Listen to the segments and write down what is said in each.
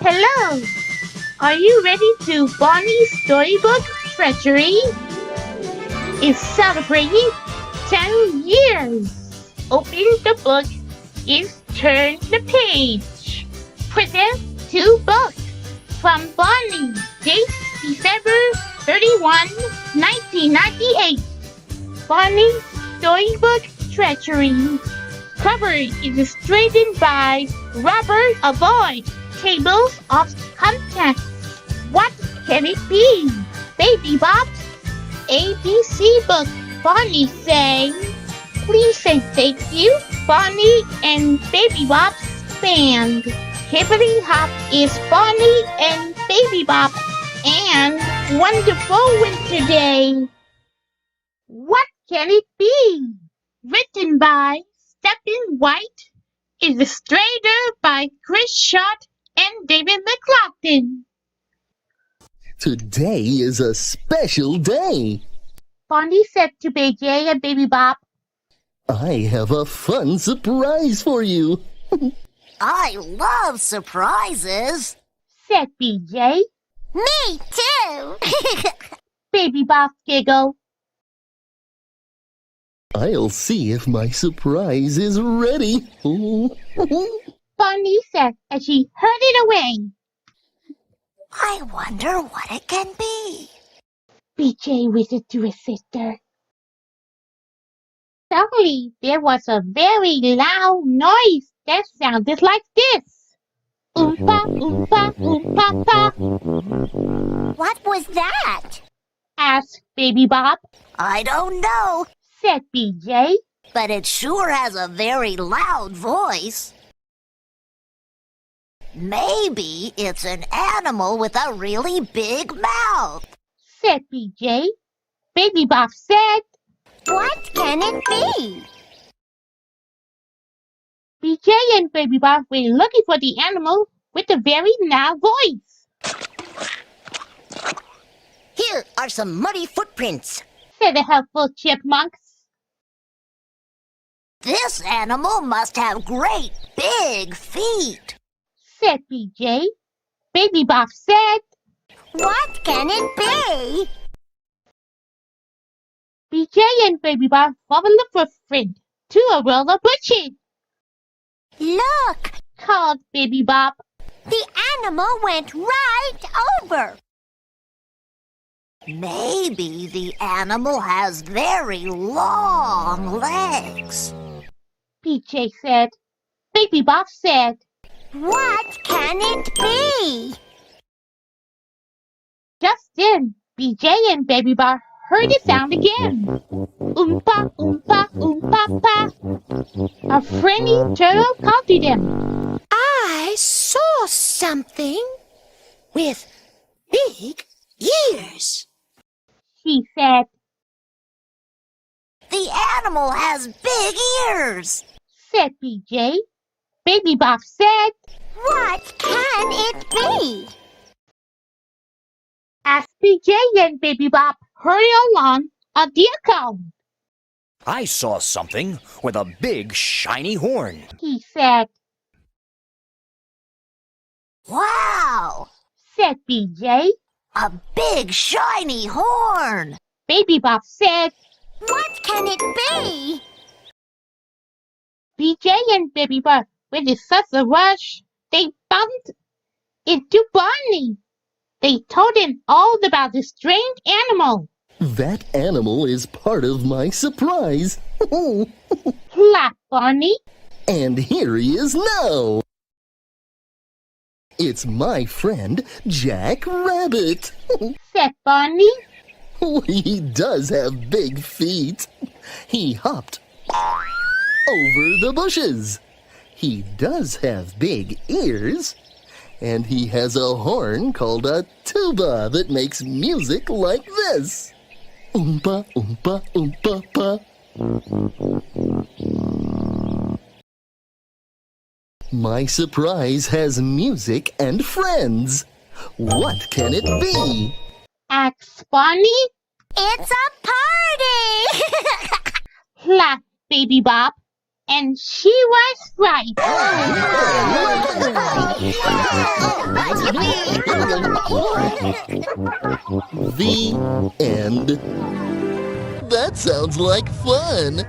Hello! Are you ready to Barney's Storybook Treasury? Is celebrating 10 years. Open the book is turn the page. Present 2 books from Barney, date December 31, 1998. Barney Storybook Treasury. Cover illustrated by Robert Alvord. Tables of contents. What can it be? Baby Bob's ABC book. Barney say, please say thank you, Barney and Baby Bob's band. Hippity Hop is Barney and Baby Bob and wonderful winter day. What can it be? Written by Stephen White. Illustrator by Chris Schott and David McLaughlin. Today is a special day. Barney said to BJ and Baby Bob, I have a fun surprise for you. I love surprises. said BJ. Me too. Baby Bob giggled. I'll see if my surprise is ready. Barney said as she hurried away. I wonder what it can be. BJ whispered to his sister. Suddenly, there was a very loud noise that sounded like this. Oompa, oompa, oompa, pa. What was that? asked Baby Bob. I don't know, said BJ. but it sure has a very loud voice. Maybe it's an animal with a really big mouth, said BJ. Baby Bob said, what can it be? BJ and Baby Bob were looking for the animal with a very loud voice. Here are some muddy footprints. said the helpful chipmunks. This animal must have great big feet. said BJ. Baby Bob said, What can it be? BJ and Baby Bob followed the footprint to a row of bushes. Look, Called Baby Bob. the animal went right over. Maybe the animal has very long legs. BJ said. Baby Bob said, What can it be? just then, BJ and Baby Bob heard the sound again. Oompa, oompa, oompa, pa. A friendly turtle called to them. I saw something with big ears. She said, The animal has big ears. said BJ. Baby Bob said, What can it be? as BJ and Baby Bob hurried along, a deer called. I saw something with a big shiny horn. He said, Wow, said BJ. a big shiny horn. Baby Bob said, What can it be? BJ and Baby Bob went in such a rush, they bumped into Barney. They told him all about the strange animal. That animal is part of my surprise. Laughed Barney. And here he is now. It's my friend, Jack Rabbit. Said Barney. He does have big feet. He hopped over the bushes. He does have big ears. And he has a horn called a tuba that makes music like this. Oompa, oompa, oompa, pa. My surprise has music and friends. What can it be? Asked Barney. It's a party! Laughed Baby Bob. And she was right. Oh, The end. That sounds like fun.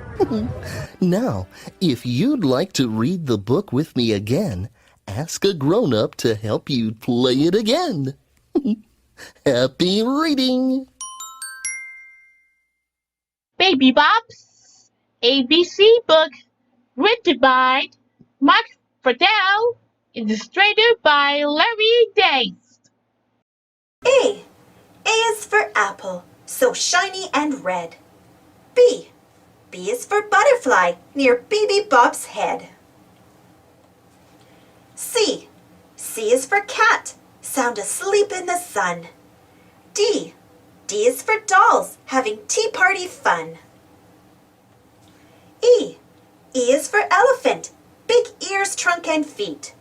Now, if you'd like to read the book with me again, ask a grown-up to help you play it again. Happy reading! Baby Bob's ABC book, written by Mark Friedel, illustrated by Larry Days. A. A is for apple, so shiny and red. B. B is for butterfly, near Baby Bob's head. C. C is for cat, sound asleep in the sun. D. D is for dolls, having tea party fun. E. E is for elephant, big ears, trunk, and feet.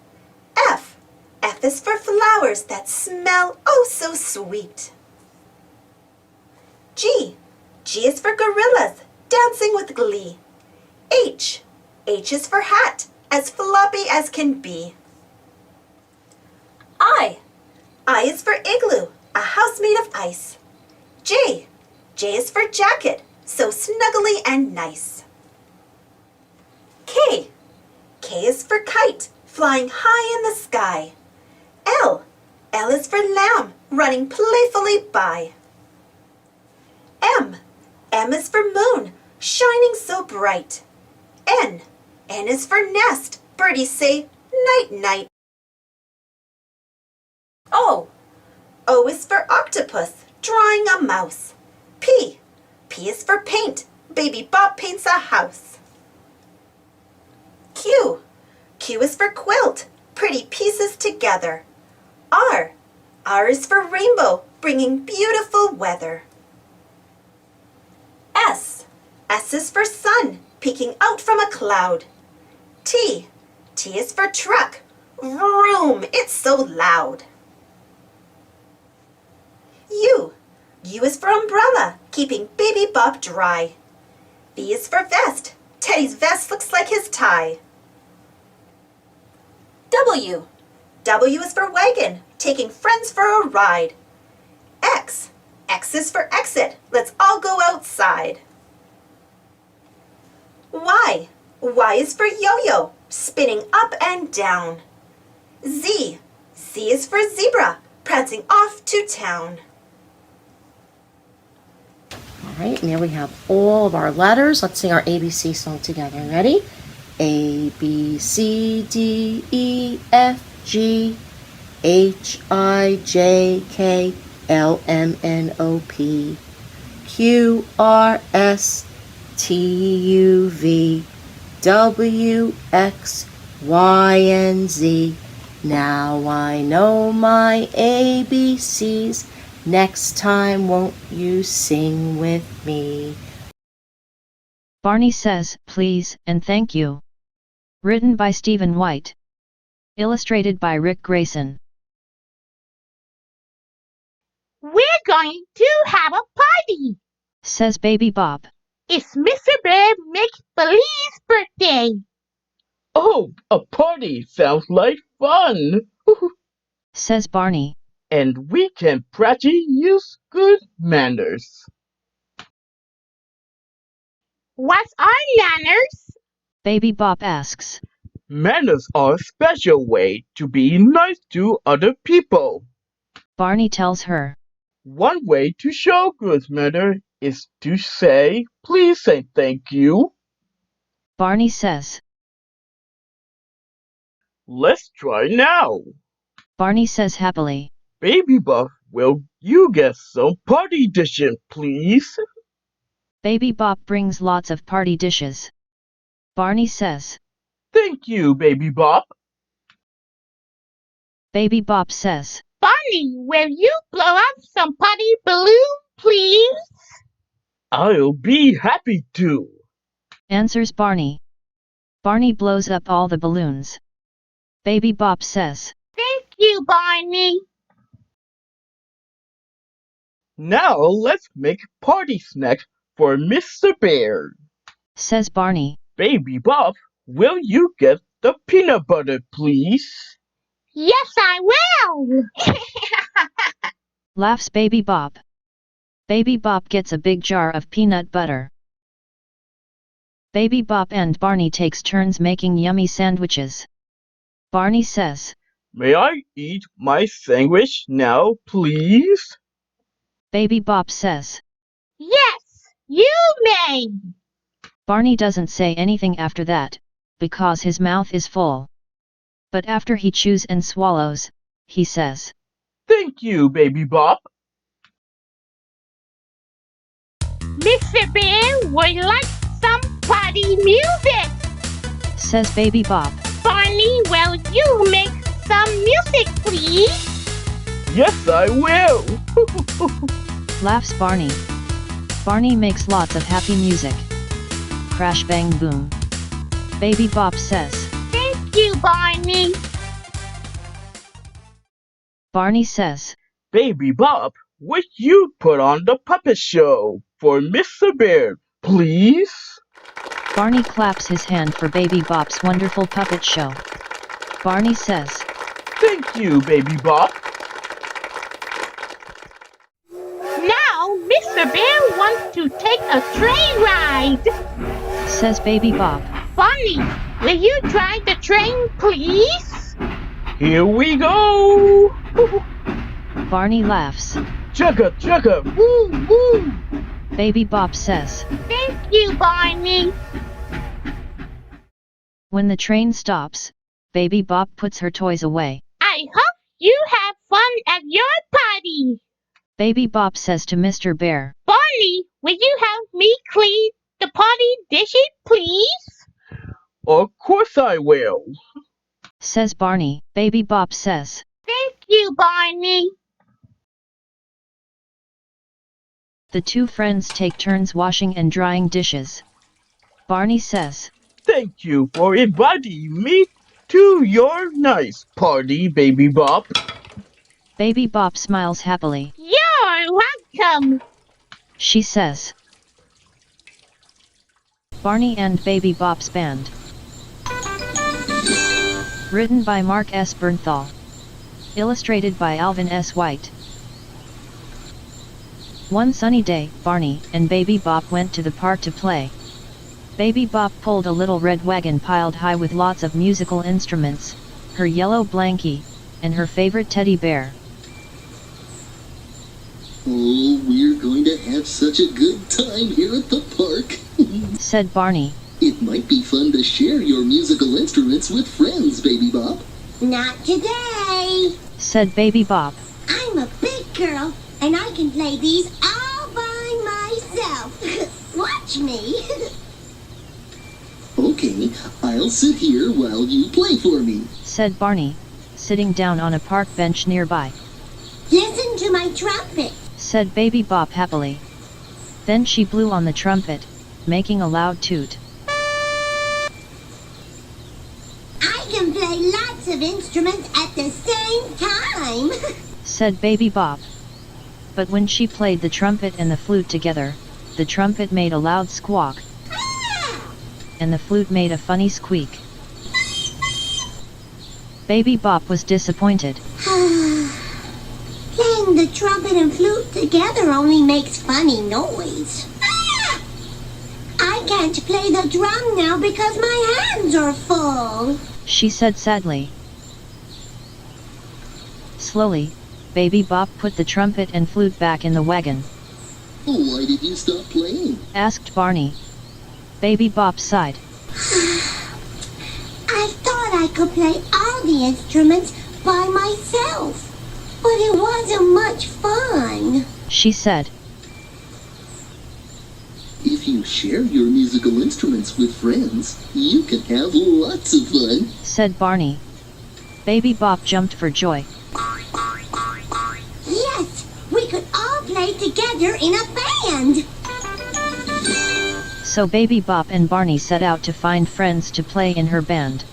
F. F is for flowers that smell oh so sweet. G. G is for gorillas, dancing with glee. H. H is for hat, as floppy as can be. I. I is for igloo, a house made of ice. J. J is for jacket, so snuggly and nice. K. K is for kite, flying high in the sky. L. L is for lamb, running playfully by. M. M is for moon, shining so bright. N. N is for nest, birdies say night night. O. O is for octopus, drawing a mouse. P. P is for paint, Baby Bob paints a house. Q. Q is for quilt, pretty pieces together. R. R is for rainbow, bringing beautiful weather. S. S is for sun, peeking out from a cloud. T. T is for truck, vroom, it's so loud. U. U is for umbrella, keeping Baby Bob dry. V is for vest, Teddy's vest looks like his tie. W. W is for wagon, taking friends for a ride. X. X is for exit, let's all go outside. Y. Y is for yo-yo, spinning up and down. Z. Z is for zebra, prancing off to town. All right, now we have all of our letters. Let's sing our ABC song together. Ready? A, B, C, D, E, F, G, H, I, J, K, L, M, N, O, P, Q, R, S, T, U, V, W, X, Y, and Z. Now I know my ABCs. Next time, won't you sing with me? Barney says, please and thank you. Written by Stephen White. Illustrated by Rick Grayson. We're going to have a party, says Baby Bob. It's Mr. Bear Make-Believe's birthday. Oh, a party sounds like fun, says Barney. and we can practice use good manners. What's our manners? Baby Bob asks. Manners are a special way to be nice to other people. Barney tells her. One way to show good manner is to say please and thank you. Barney says. Let's try now. Barney says happily. Baby Buff, will you get some party dishes, please? Baby Bob brings lots of party dishes. Barney says. Thank you, Baby Bob. Baby Bob says. Barney, will you blow up some party balloon, please? I'll be happy to, answers Barney. Barney blows up all the balloons. Baby Bob says. Thank you, Barney. Now let's make party snacks for Mr. Bear, says Barney. Baby Bob, will you get the peanut butter, please? Yes, I will. Laughs Baby Bop. Baby Bop gets a big jar of peanut butter. Baby Bop and Barney takes turns making yummy sandwiches. Barney says, May I eat my sandwich now, please? Baby Bop says, Yes, you may. Barney doesn't say anything after that, because his mouth is full. But after he chews and swallows, he says, Thank you, Baby Bop. Mr. Bear would like some party music. says Baby Bop. Barney, will you make some music, please? Yes, I will. Laughs Barney. Barney makes lots of happy music. Crash bang boom. Baby Bop says, Thank you, Barney. Barney says, Baby Bop, would you put on the puppet show for Mr. Bear, please? Barney claps his hand for Baby Bop's wonderful puppet show. Barney says, Thank you, Baby Bop. Now, Mr. Bear wants to take a train ride. says Baby Bop. Barney, will you drive the train, please? Here we go. Barney laughs. Chugga, chugga, woo, woo. Baby Bop says, Thank you, Barney. When the train stops, Baby Bop puts her toys away. I hope you have fun at your party. Baby Bop says to Mr. Bear, Barney, will you help me clean the party dishes, please? Of course I will. says Barney. Baby Bop says, Thank you, Barney. the two friends take turns washing and drying dishes. Barney says, Thank you for inviting me to your nice party, Baby Bop. Baby Bop smiles happily. You're welcome. She says, Barney and Baby Bop's Band. Written by Mark S. Bernthal. Illustrated by Alvin S. White. One sunny day, Barney and Baby Bop went to the park to play. Baby Bop pulled a little red wagon piled high with lots of musical instruments, her yellow blankie, and her favorite teddy bear. Oh, we're going to have such a good time here at the park, said Barney. It might be fun to share your musical instruments with friends, Baby Bop. Not today. Said Baby Bop. I'm a big girl, and I can play these all by myself. Watch me. Okay, I'll sit here while you play for me, said Barney, sitting down on a park bench nearby. Listen to my trumpet, said Baby Bop happily. Then she blew on the trumpet, making a loud toot. I can play lots of instruments at the same time, said Baby Bop. But when she played the trumpet and the flute together, the trumpet made a loud squawk, and the flute made a funny squeak. Baby Bop was disappointed. Playing the trumpet and flute together only makes funny noise. I can't play the drum now because my hands are full, she said sadly. Slowly, Baby Bop put the trumpet and flute back in the wagon. Why did you stop playing? Asked Barney. Baby Bop sighed. I thought I could play all the instruments by myself, but it wasn't much fun, she said. If you share your musical instruments with friends, you can have lots of fun, said Barney. Baby Bop jumped for joy. Yes, we could all play together in a band. So Baby Bop and Barney set out to find friends to play in her band.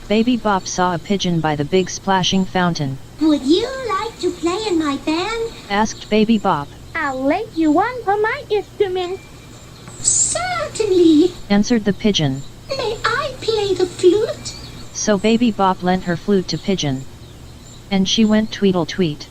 Baby Bop saw a pigeon by the big splashing fountain. Would you like to play in my band? Asked Baby Bop. I'll lend you one for my instrument. Certainly. Answered the pigeon. May I play the flute? So Baby Bop lent her flute to Pigeon. And she went tweedle-tweet.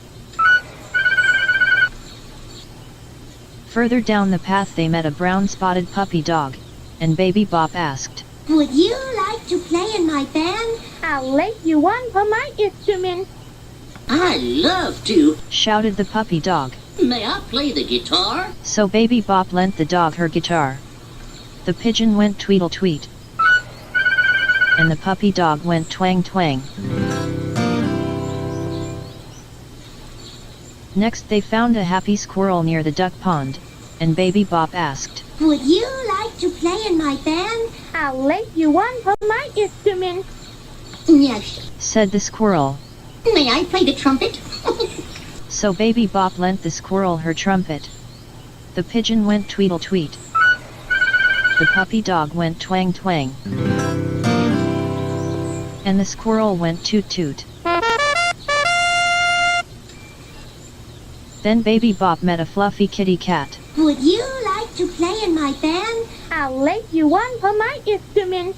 Further down the path they met a brown spotted puppy dog, and Baby Bop asked, Would you like to play in my band? I'll let you one for my instrument. I'd love to. shouted the puppy dog. May I play the guitar? So Baby Bop lent the dog her guitar. The pigeon went tweedle-tweet. And the puppy dog went twang-twang. Next they found a happy squirrel near the duck pond, and Baby Bop asked, Would you like to play in my band? I'll let you one for my instrument. Yes. said the squirrel. May I play the trumpet? So Baby Bop lent the squirrel her trumpet. The pigeon went tweedle-tweet. The puppy dog went twang-twang. And the squirrel went toot-toot. Then Baby Bop met a fluffy kitty cat. Would you like to play in my band? I'll let you one for my instrument.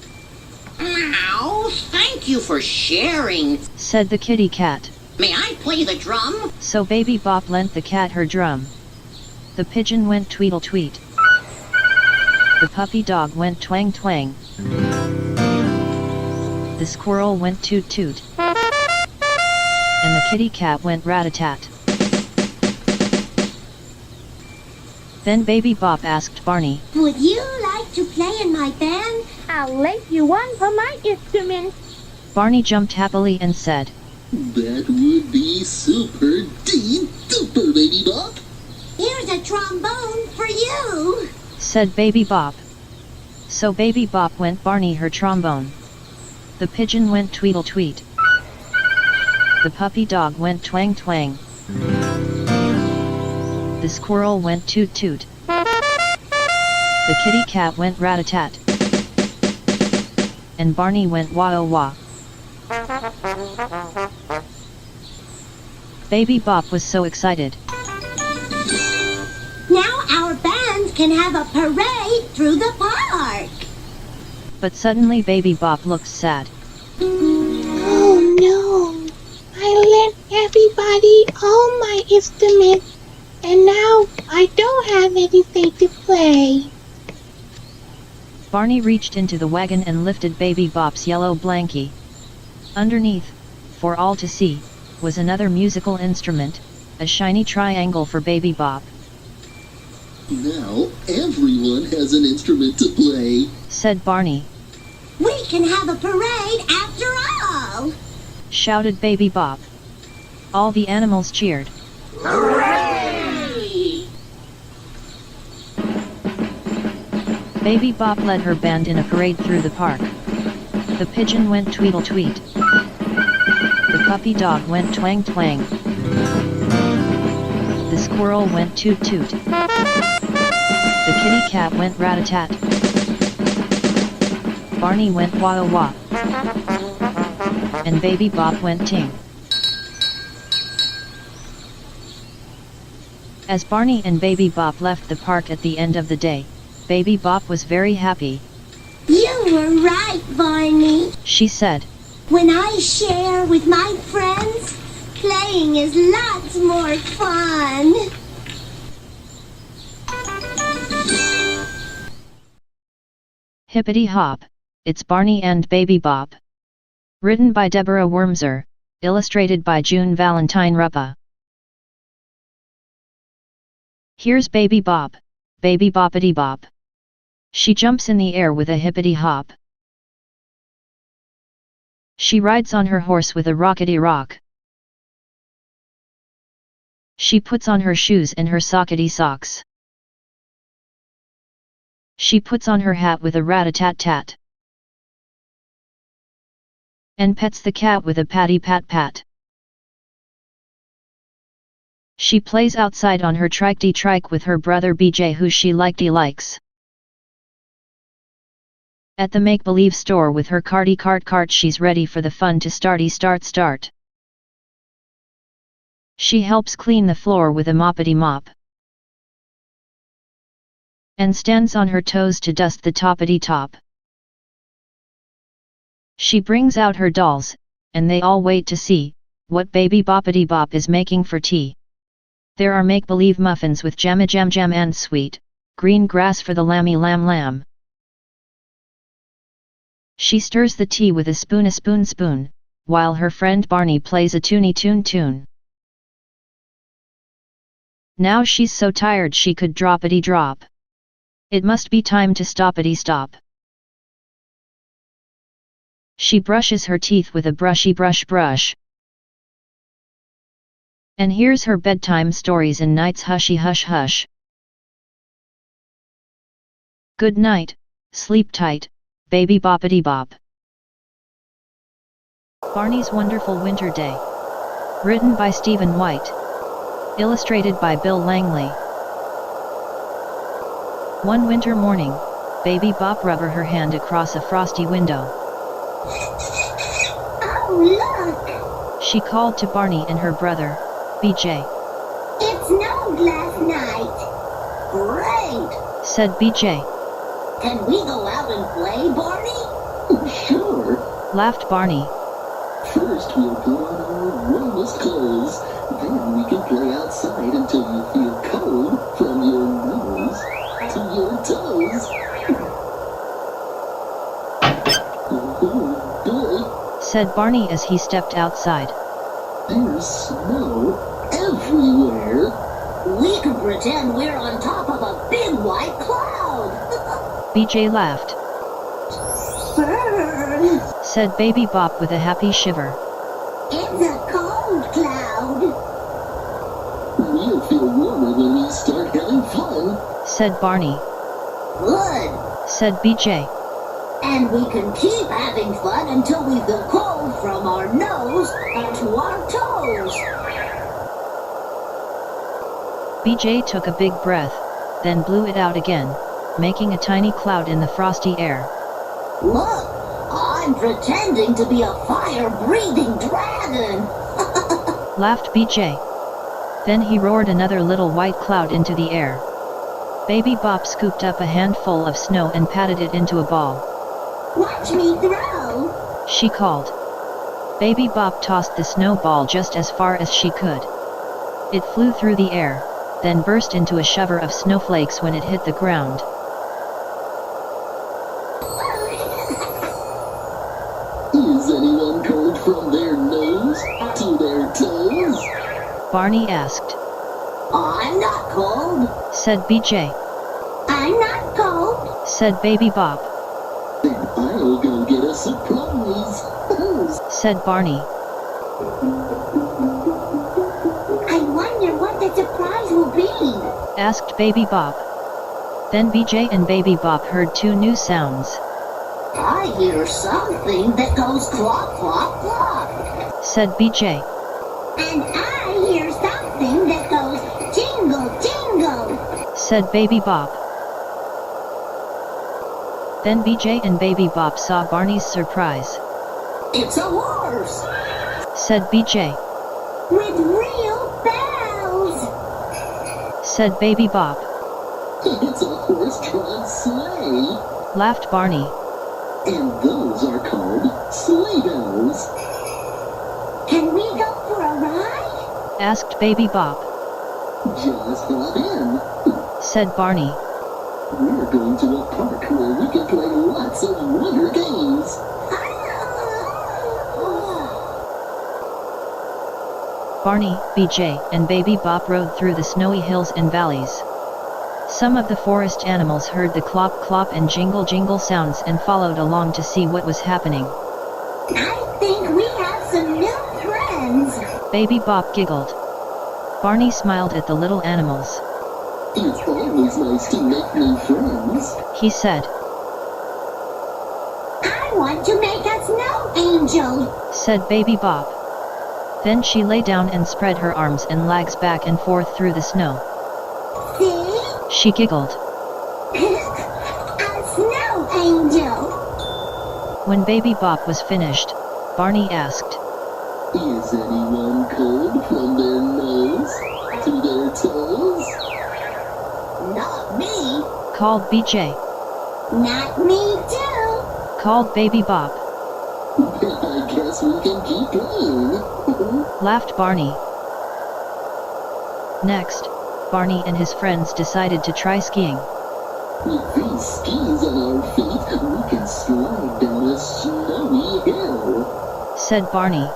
Ow, thank you for sharing, said the kitty cat. May I play the drum? So Baby Bop lent the cat her drum. The pigeon went tweedle-tweet. The puppy dog went twang-twang. The squirrel went toot-toot. And the kitty cat went rat-a-tat. Then Baby Bop asked Barney, Would you like to play in my band? I'll let you one for my instrument. Barney jumped happily and said, That would be super duper, Baby Bop. Here's a trombone for you. said Baby Bop. So Baby Bop lent Barney her trombone. The pigeon went tweedle-tweet. The puppy dog went twang-twang. The squirrel went toot-toot. The kitty cat went rat-a-tat. And Barney went wah-oh-wah. Baby Bop was so excited. Now our bands can have a parade through the park. But suddenly Baby Bop looked sad. Oh no! I lent everybody all my instruments, and now I don't have anything to play. Barney reached into the wagon and lifted Baby Bop's yellow blankie. Underneath, for all to see, was another musical instrument, a shiny triangle for Baby Bop. Now everyone has an instrument to play, said Barney. We can have a parade after all. Shouted Baby Bop. All the animals cheered. Hooray! Baby Bop led her band in a parade through the park. The pigeon went tweedle-tweet. The puppy dog went twang-twang. The squirrel went toot-toot. The kitty cat went rat-a-tat. Barney went wah-oh-wah. And Baby Bop went ting. As Barney and Baby Bop left the park at the end of the day, Baby Bop was very happy. You were right, Barney. She said, When I share with my friends, playing is lots more fun. Hippity Hop, It's Barney and Baby Bop. Written by Deborah Wormser, illustrated by June Valentine Ruppa. Here's Baby Bop, Baby Boppity Bop. She jumps in the air with a hippity hop. She rides on her horse with a rockety rock. She puts on her shoes and her sockety socks. She puts on her hat with a rat-a-tat-tat. And pets the cat with a patty-pat-pat. She plays outside on her trike-de-trike with her brother BJ who she likes. At the make-believe store with her carty cart she's ready for the fun to start. She helps clean the floor with a moppity mop. And stands on her toes to dust the toppity top. She brings out her dolls, and they all wait to see what Baby Boppity Bop is making for tea. There are make-believe muffins with jam and sweet, green grass for the lamb. She stirs the tea with a spoon, while her friend Barney plays a tune. Now she's so tired she could droppity drop. It must be time to stop. She brushes her teeth with a brushy brush. And here's her bedtime stories in night's hushy hush. Good night, sleep tight, Baby Boppity Bop. Barney's Wonderful Winter Day. Written by Stephen White. Illustrated by Bill Langley. One winter morning, Baby Bop rubbed her hand across a frosty window. Oh, look! She called to Barney and her brother, BJ. It snowed last night. Great! Said BJ. Can we go out and play, Barney? Sure. Laughed Barney. First we'll put on our warmest clothes. Then we can play outside until you feel cold from your nose to your toes. Oh boy, said Barney as he stepped outside. there's snow everywhere. We can pretend we're on top of a big white cloud. BJ laughed. Burn! Said Baby Bop with a happy shiver. It's a cold cloud. We'll feel warmer when we start having fun. Said Barney. Good. Said BJ. And we can keep having fun until we feel cold from our nose to our toes. BJ took a big breath, then blew it out again, making a tiny cloud in the frosty air. Look, I'm pretending to be a fire-breathing dragon. Laughed BJ. Then he roared another little white cloud into the air. Baby Bop scooped up a handful of snow and patted it into a ball. Watch me throw. She called. Baby Bop tossed the snowball just as far as she could. It flew through the air, then burst into a shower of snowflakes when it hit the ground. Is anyone cold from their nose to their toes? Barney asked. I'm not cold. Said BJ. I'm not cold. Said Baby Bop. Then I'll go get a surprise. Said Barney. I wonder what the surprise will be. Asked Baby Bop. Then BJ and Baby Bop heard two new sounds. I hear something that goes clop, clop, clop. Said BJ. And I hear something that goes jingle, jingle. Said Baby Bop. Then BJ and Baby Bop saw Barney's surprise. It's a horse. Said BJ. With real bells. Said Baby Bop. It's a horse-drawn sleigh. Laughed Barney. And those are called sleigh bells. Can we go for a ride? Asked Baby Bop. Just hop in. Said Barney. We're going to a park where we can play lots of winter games. Barney, BJ, and Baby Bop rode through the snowy hills and valleys. Some of the forest animals heard the clop clop and jingle jingle sounds and followed along to see what was happening. I think we have some new friends. Baby Bop giggled. Barney smiled at the little animals. It's always nice to make new friends. He said. I want to make a snow angel. Said Baby Bop. Then she lay down and spread her arms and legs back and forth through the snow. See? She giggled. A snow angel. When Baby Bop was finished, Barney asked. Is anyone cold from their nose to their toes? Not me. Called BJ. Not me too. Called Baby Bop. I guess we can keep playing. laughed Barney. Next, Barney and his friends decided to try skiing. With these skis on our feet, we can slide down a snowy hill, said Barney.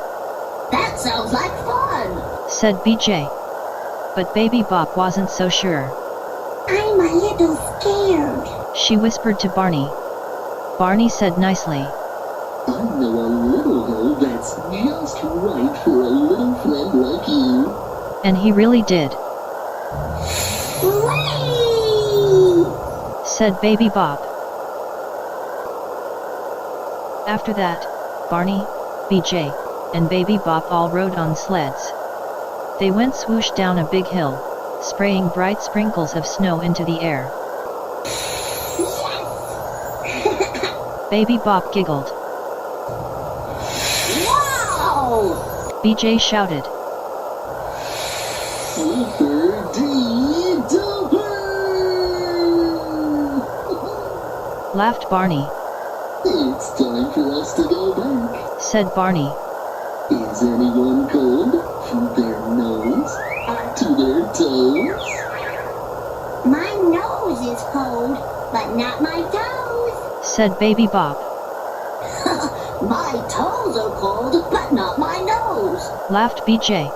That sounds like fun, said BJ. But Baby Bop wasn't so sure. I'm a little scared. She whispered to Barney. Barney said nicely. I know a little hill that's just right for a little friend like you. And he really did, Whee! said Baby Bop. After that, Barney, BJ, and Baby Bop all rode on sleds. They went swoosh down a big hill, spraying bright sprinkles of snow into the air. Baby Bop giggled. Wow! BJ shouted. Laughed Barney. It's time for us to go back, said Barney. Is anyone cold from their nose to their toes? My nose is cold, but not my toes. said Baby Bop. My toes are cold, but not my nose. Laughed BJ.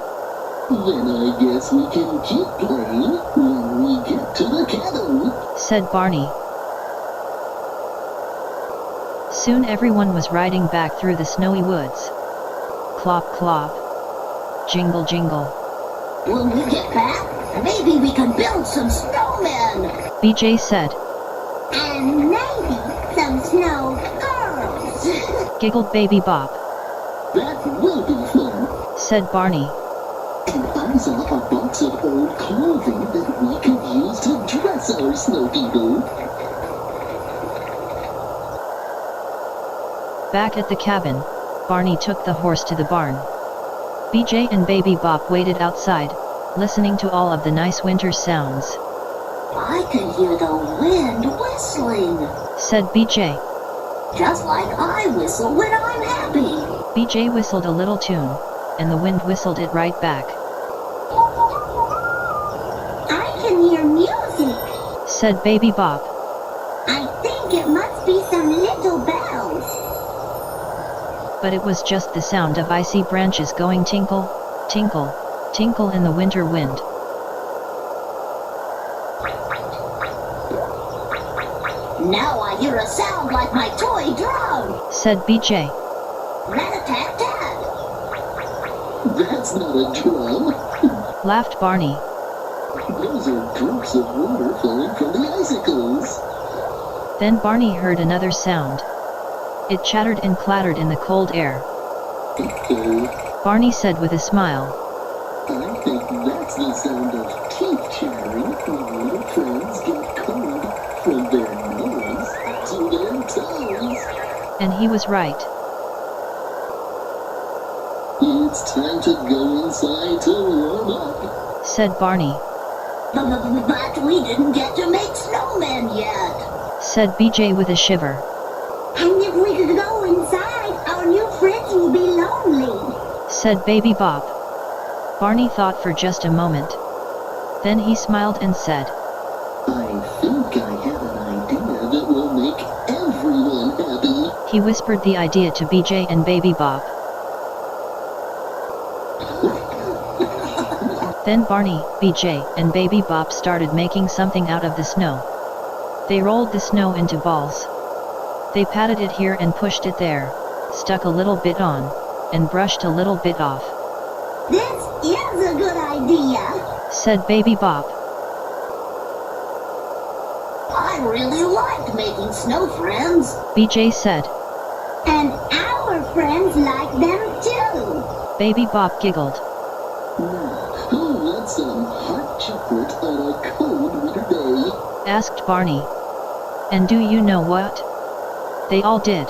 Then I guess we can keep playing when we get to the cabin, said Barney. Soon everyone was riding back through the snowy woods. Clop clop. Jingle jingle. When we get back, maybe we can build some snowmen, BJ said. And maybe some snow girls. Giggled Baby Bop. That will be fun, said Barney. And I saw a box of old clothing that we could use to dress our snow people. Back at the cabin, Barney took the horse to the barn. BJ and Baby Bop waited outside, listening to all of the nice winter sounds. I can hear the wind whistling, said BJ. just like I whistle when I'm happy. BJ whistled a little tune, and the wind whistled it right back. I can hear music. Said Baby Bop. I think it must be some little bells. But it was just the sound of icy branches going tinkle, tinkle, tinkle in the winter wind. Now I hear a sound like my toy drum, said BJ. rat-a-tat-tat. That's not a drum. Laughed Barney. Those are drops of water falling from the icicles. Then Barney heard another sound. It chattered and clattered in the cold air. Barney said with a smile. I think that's the sound of teeth chattering when little friends get cold from their nose to their toes. And he was right. It's time to go inside to warm up, said Barney. But we didn't get to make snowmen yet, said BJ with a shiver. And if we could go inside, our new friends will be lonely. Said Baby Bop. Barney thought for just a moment. Then he smiled and said, I think I have an idea that will make everyone happy. He whispered the idea to BJ and Baby Bop. Then Barney, BJ, and Baby Bop started making something out of the snow. They rolled the snow into balls. They patted it here and pushed it there, stuck a little bit on, and brushed a little bit off. This is a good idea, said Baby Bop. I really liked making snow friends, BJ said. and our friends like them too. Baby Bop giggled. Now, who wants some hot chocolate on a cold winter day? Asked Barney. And do you know what? They all did.